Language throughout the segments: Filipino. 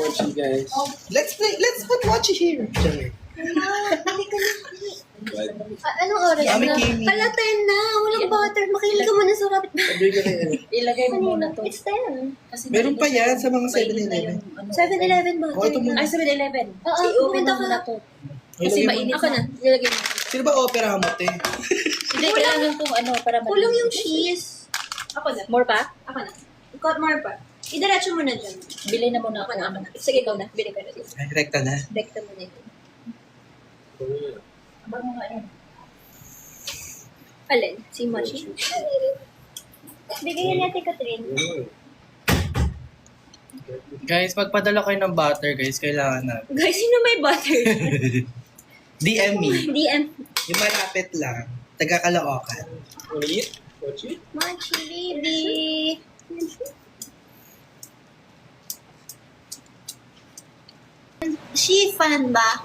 Mochi, guys. Let's put Mochi here. Anong oras Yummy na? Kimi. Kala 10 na. Walang butter. Makinig ka muna sa rabbit. Sabi ko kayo. Ilagay mo muna to. It's 10. Kasi Meron pa yan sa mga mainit na 7-Eleven. yung ano. 7-Eleven butter. Oh, ito muna. Ay, 7-Eleven. Oo, Si open pumunta na ka. muna to. Kasi Ilagay mo. mainit Ako na. Nilagay mo. Sino ba opera mo, te? Hindi, kailangan kong ano, para Kulang yung malinis. cheese. Ako na. More pa? Ako na. Cut more pa. Idiretso mo na dyan. Bili na muna ako. Ako na. Ako na. Sige, ikaw na. Bili ka na. Ay, rekta na. Dekta mo na ito. Abang mo nga yan. Alin? Si Mochi? Bigyan natin Catherine. Guys, magpadala kayo ng butter, guys. Kailangan na. Guys, sino may butter? DM me. DM. Yung malapit lang. Taga-Caloocan. Ulit? Mochi? Mochi, baby. She fan ba?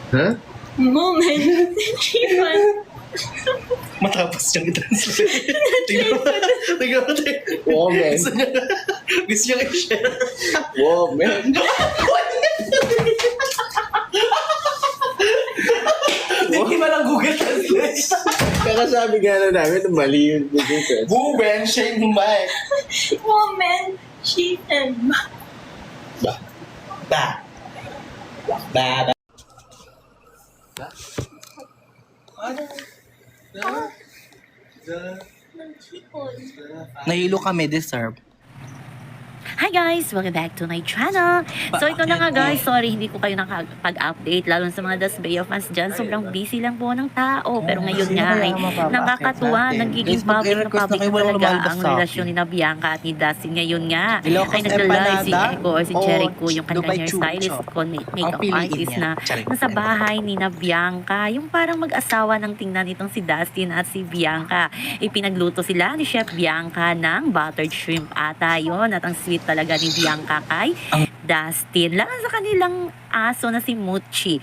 Huh? Moment. She fan. Matapos siyang i-translate. Tingnan mo, te. Woman. Gusto niya i-share. Woman. Hindi ba lang Google Translate? Kakasabi nga na namin, mali yung Google Translate. Buben, siya yung mic. Moment. She fan ba? Ba. Ba. Ba. Nahilo kami, deserve. Hi guys! Welcome back to my channel! So ito na nga guys, sorry hindi ko kayo nakapag-update lalo sa mga Dasbeo fans dyan. Sobrang busy lang po ng tao. Pero ngayon nga ay nakakatuwa, nagiging public na talaga ang relasyon ni na Bianca at ni Dustin. Ngayon nga ay nagla-live si Echo or si Jericho, yung kanilang hairstylist ko, makeup artist na nasa bahay ni na Bianca. Yung parang mag-asawa ng tingnan itong si Dustin at si Bianca. Ipinagluto sila ni Chef Bianca ng buttered shrimp ata yun. At ang sweet talaga ni Bianca kay Dustin. Lang sa kanilang aso na si Mochi.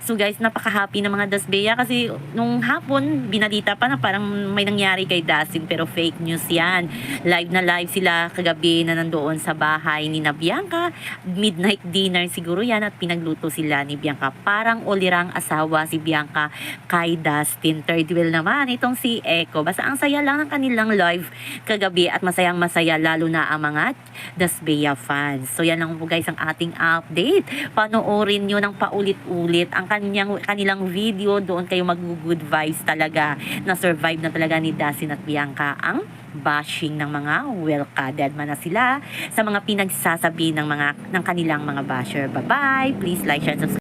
So guys, napaka-happy ng mga Dasbea kasi nung hapon, binalita pa na parang may nangyari kay Dustin pero fake news yan. Live na live sila kagabi na nandoon sa bahay ni na Bianca. Midnight dinner siguro yan at pinagluto sila ni Bianca. Parang ulirang asawa si Bianca kay Dustin. Third wheel naman itong si Echo. Basta ang saya lang ng kanilang live kagabi at masayang masaya lalo na ang mga Dasbea fans. So yan lang po guys ang ating update. Panoorin nyo ng paulit-ulit ang kanilang video, doon kayo mag-good vibes talaga na survive na talaga ni Dustin at Bianca ang bashing ng mga well-caded man na sila sa mga pinagsasabi ng kanilang mga basher. Bye-bye! Please like, share, subscribe.